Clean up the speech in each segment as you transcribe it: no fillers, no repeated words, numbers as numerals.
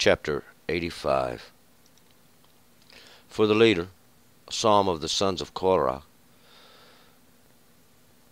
Chapter 85. For the leader, a psalm of the sons of Korah.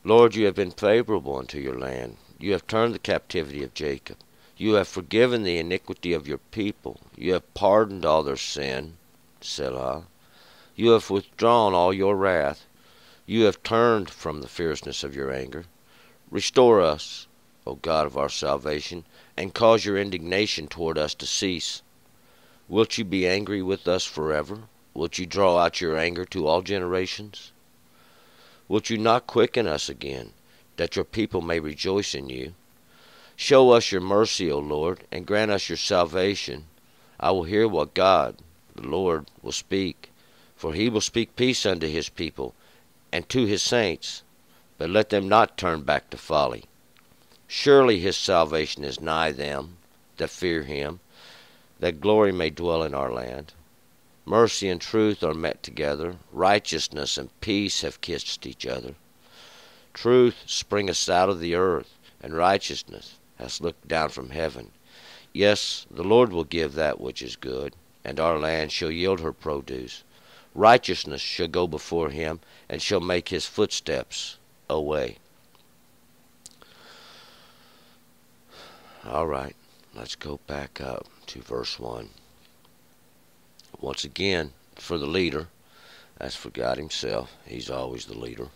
Lord, you have been favorable unto your land. You have turned the captivity of Jacob. You have forgiven the iniquity of your people. You have pardoned all their sin. Selah. You have withdrawn all your wrath. You have turned from the fierceness of your anger. Restore us, O God of our salvation, and cause your indignation toward us to cease. Wilt you be angry with us forever? Wilt you draw out your anger to all generations? Wilt you not quicken us again, that your people may rejoice in you? Show us your mercy, O Lord, and grant us your salvation. I will hear what God, the Lord, will speak, for he will speak peace unto his people, and to his saints, but let them not turn back to folly. Surely his salvation is nigh them that fear him, that glory may dwell in our land. Mercy and truth are met together. Righteousness and peace have kissed each other. Truth springeth out of the earth, and righteousness hath looked down from heaven. Yes, the Lord will give that which is good, and our land shall yield her produce. Righteousness shall go before him, and shall make his footsteps a way. All right, let's go back up to verse 1. Once again, for the leader, as for God himself, he's always the leader.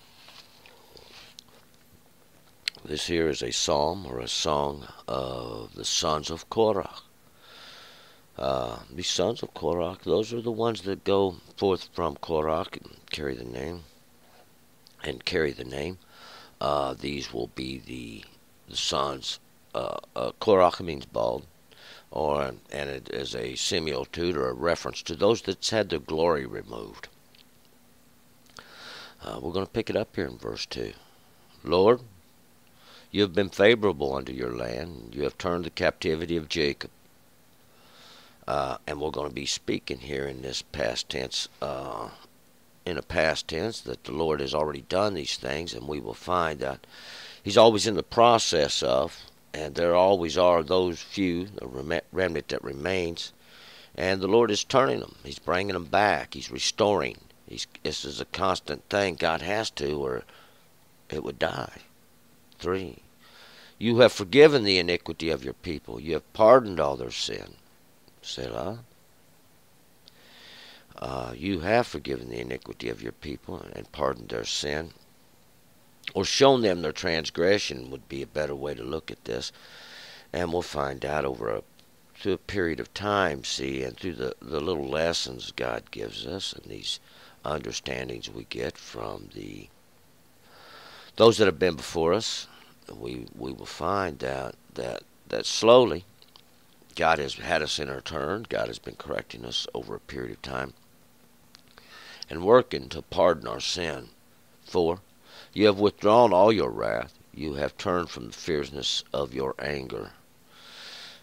This here is a psalm or a song of the sons of Korah. The sons of Korah, those are the ones that go forth from Korah and carry the name. These will be the sons. Korah means bald, and it is a similitude or a reference to those that's had their glory removed. We're going to pick it up here in verse 2. Lord, you have been favorable unto your land. You have turned the captivity of Jacob. And we're going to be speaking here in this past tense, in a past tense, that the Lord has already done these things, and we will find that he's always in the process of, and there always are those few, the remnant that remains, and the Lord is turning them. He's bringing them back. He's restoring. This is a constant thing. God has to, or it would die. 3. You have forgiven the iniquity of your people. You have pardoned all their sin. Selah. You have forgiven the iniquity of your people and pardoned their sin, or shown them their transgression would be a better way to look at this. And we'll find out through a period of time, and through the little lessons God gives us and these understandings we get from those that have been before us, we will find out that slowly God has had us in our turn. God has been correcting us over a period of time and working to pardon our sin. 4. You have withdrawn all your wrath. You have turned from the fierceness of your anger.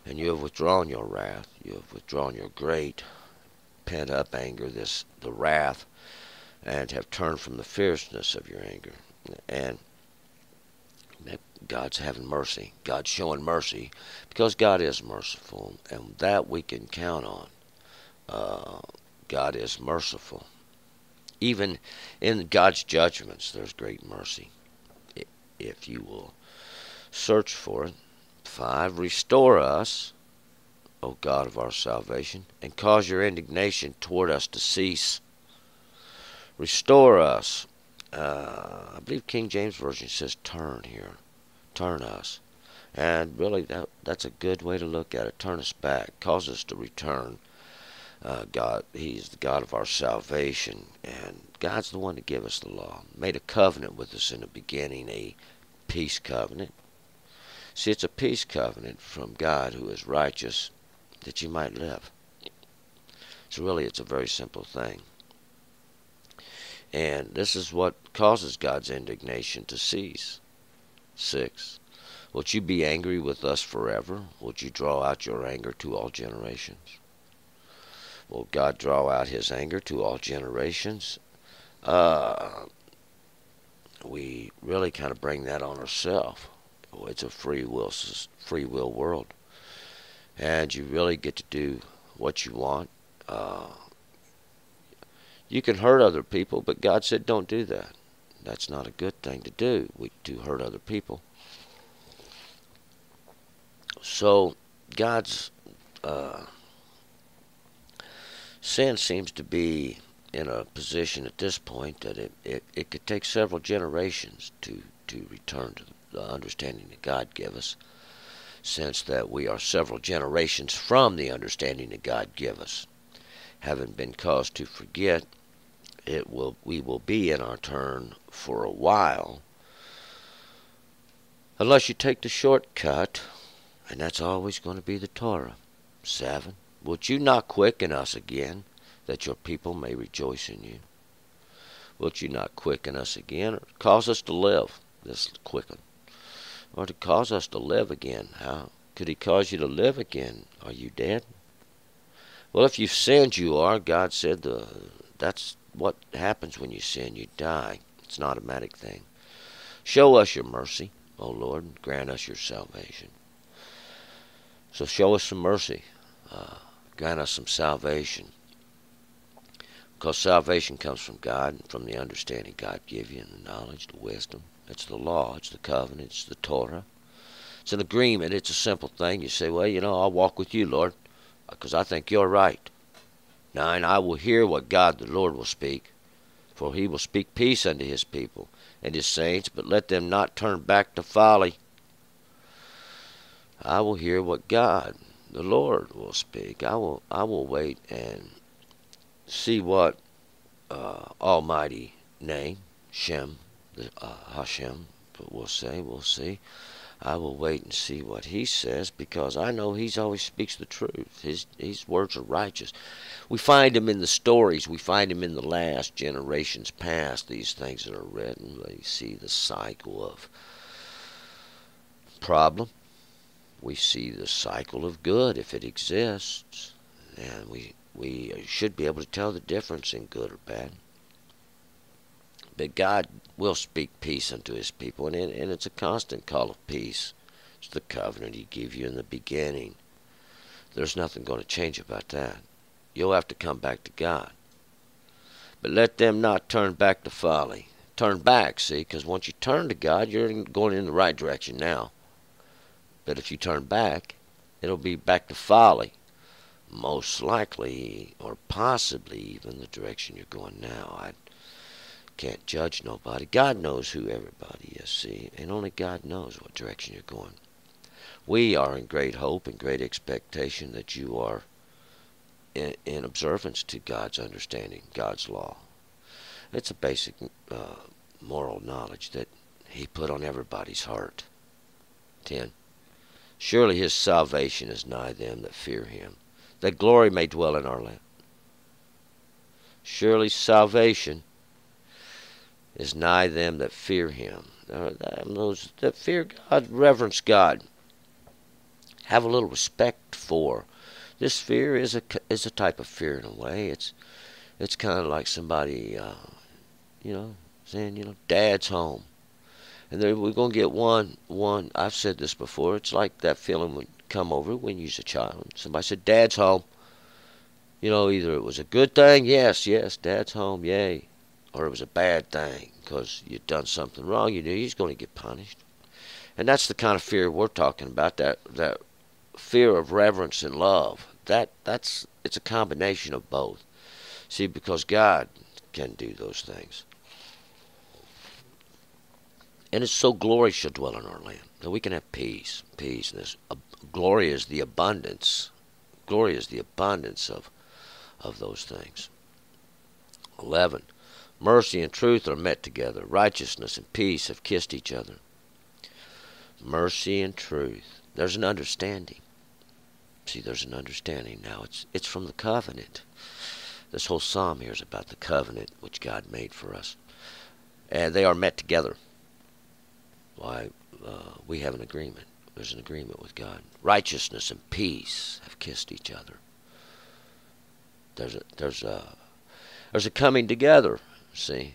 And you have withdrawn your wrath. You have withdrawn your great pent-up anger, the wrath, and have turned from the fierceness of your anger. And God's having mercy. God's showing mercy because God is merciful, and that we can count on. God is merciful. Even in God's judgments, there's great mercy, if you will search for it. 5. Restore us, O God of our salvation, and cause your indignation toward us to cease. Restore us. I believe King James Version says turn here. Turn us. And really, that's a good way to look at it. Turn us back. Cause us to return. God, he's the God of our salvation. And God's the one to give us the law. Made a covenant with us in the beginning, a peace covenant. See, it's a peace covenant from God who is righteous that you might live. So really, it's a very simple thing. And this is what causes God's indignation to cease. 6. Wilt you be angry with us forever? Wilt you draw out your anger to all generations? Will God draw out his anger to all generations? We really kind of bring that on ourselves. It's a free will world. and you really get to do what you want. Uh, you can hurt other people, but God said don't do that. That's not a good thing to do. We do hurt other people. So God's sin seems to be in a position at this point that it could take several generations to return to the understanding that God gave us, since that we are several generations from the understanding that God gave us. Having been caused to forget, we will be in our turn for a while, unless you take the shortcut, and that's always going to be the Torah. 7. Wilt you not quicken us again, that your people may rejoice in you? Wilt you not quicken us again, or cause us to live? This quicken. Or to cause us to live again. How could he cause you to live again? Are you dead? Well, if you've sinned, you are. God said that's what happens when you sin. You die. It's an automatic thing. Show us your mercy, O Lord, and grant us your salvation. So show us some mercy. Grant us some salvation. Because salvation comes from God, and from the understanding God gave you, and the knowledge, the wisdom. It's the law, it's the covenant, it's the Torah. It's an agreement, it's a simple thing. You say, well, I'll walk with you, Lord, because I think you're right. Now, and I will hear what God the Lord will speak, for he will speak peace unto his people and his saints, but let them not turn back to folly. I will hear what God the Lord will speak. I will wait and see what Almighty name, Shem, Hashem, but we'll see. I will wait and see what he says, because I know he always speaks the truth. His words are righteous. We find him in the stories. We find him in the last generations past, these things that are written. We see the cycle of problem. We see the cycle of good, if it exists. And we should be able to tell the difference in good or bad. But God will speak peace unto his people, and it's a constant call of peace. It's the covenant he gave you in the beginning. There's nothing going to change about that. You'll have to come back to God. But let them not turn back to folly. Turn back, see, because once you turn to God, you're going in the right direction now. But if you turn back, it'll be back to folly. Most likely, or possibly even the direction you're going now. I can't judge nobody. God knows who everybody is, see, and only God knows what direction you're going. We are in great hope and great expectation that you are in observance to God's understanding, God's law. It's a basic moral knowledge that he put on everybody's heart. 10. Surely his salvation is nigh them that fear him, that glory may dwell in our land. Surely salvation is nigh them that fear him. Those that fear God, reverence God, have a little respect for. This fear is a type of fear in a way. It's kind of like somebody, saying, Dad's home, and then we're gonna get one. I've said this before. It's like that feeling would come over when you was a child. Somebody said, "Dad's home." Either it was a good thing, yes, Dad's home, yay. Or it was a bad thing because you'd done something wrong. You knew you was going to get punished. And that's the kind of fear we're talking about, that fear of reverence and love. It's a combination of both. See, because God can do those things. And it's so glory shall dwell in our land, that we can have peace. Peace. And glory is the abundance. Glory is the abundance of those things. 11. Mercy and truth are met together. Righteousness and peace have kissed each other. Mercy and truth. There's an understanding. See, there's an understanding now. It's from the covenant. This whole psalm here is about the covenant which God made for us. And they are met together. Why, we have an agreement. There's an agreement with God. Righteousness and peace have kissed each other. There's a coming together. See,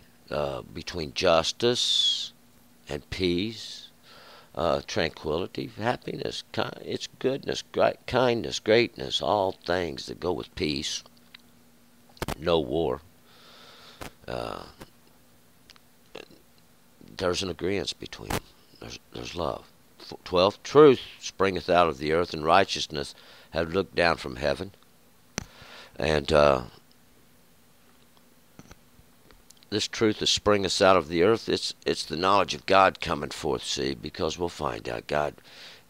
between justice and peace, tranquility, happiness, it's goodness, kindness, greatness, all things that go with peace, no war. Uh, there's an agreement between them. There's love. 12. Truth springeth out of the earth, and righteousness have looked down from heaven. And this truth that springeth out of the earth, it's the knowledge of God coming forth, see, because we'll find out God,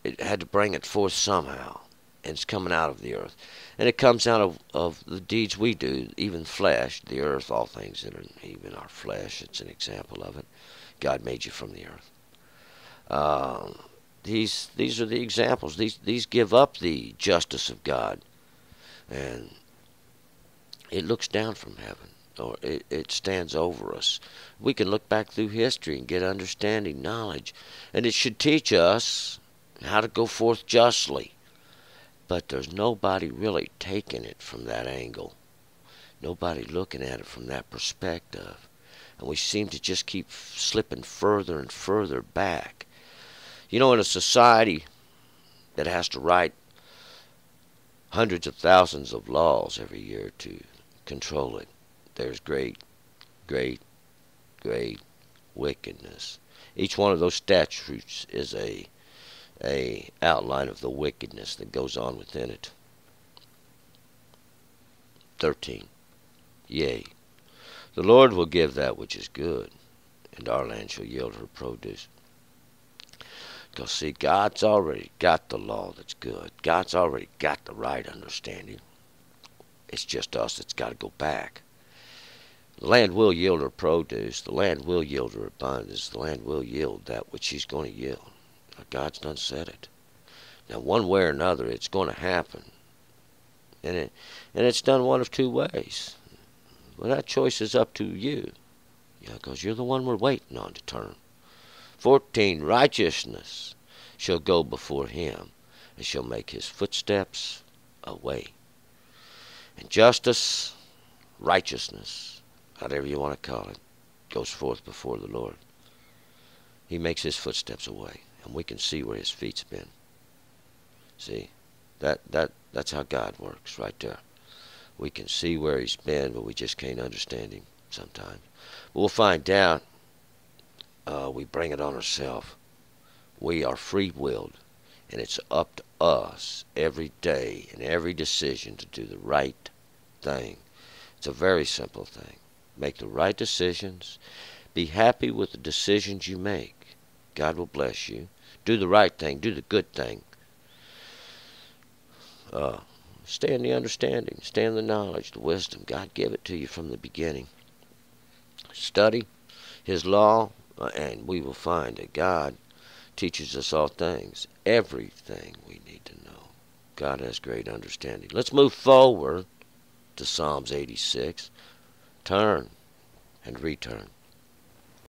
it had to bring it forth somehow, and it's coming out of the earth. And it comes out of the deeds we do, even flesh, the earth, all things that are, even our flesh, it's an example of it. God made you from the earth. These are the examples. These give up the justice of God, and it looks down from heaven, or it stands over us. We can look back through history and get understanding, knowledge, and it should teach us how to go forth justly. But there's nobody really taking it from that angle. Nobody looking at it from that perspective. And we seem to just keep slipping further and further back. You know, in a society that has to write hundreds of thousands of laws every year to control it, there's great, great, great wickedness. Each one of those statutes is a outline of the wickedness that goes on within it. 13. Yea, the Lord will give that which is good, and our land shall yield her produce. Because, see, God's already got the law that's good. God's already got the right understanding. It's just us that's got to go back. The land will yield her produce. The land will yield her abundance. The land will yield that which she's going to yield. God's done said it. Now, one way or another, it's going to happen. And it's done one of two ways. Well, that choice is up to you. Yeah, because you're the one we're waiting on to turn. 14. Righteousness shall go before him, and shall make his footsteps a way. And justice, righteousness, whatever you want to call it, goes forth before the Lord. He makes his footsteps a way, and we can see where his feet's been. See, that's how God works right there. We can see where he's been, but we just can't understand him sometimes. We'll find out. We bring it on ourselves. We are free-willed, and it's up to us every day and every decision to do the right thing. It's a very simple thing. Make the right decisions. Be happy with the decisions you make. God will bless you. Do the right thing. Do the good thing. Stay in the understanding. Stay in the knowledge, the wisdom. God gave it to you from the beginning. Study his law, and we will find that God teaches us all things, everything we need to know. God has great understanding. Let's move forward to Psalms 86. Turn and return.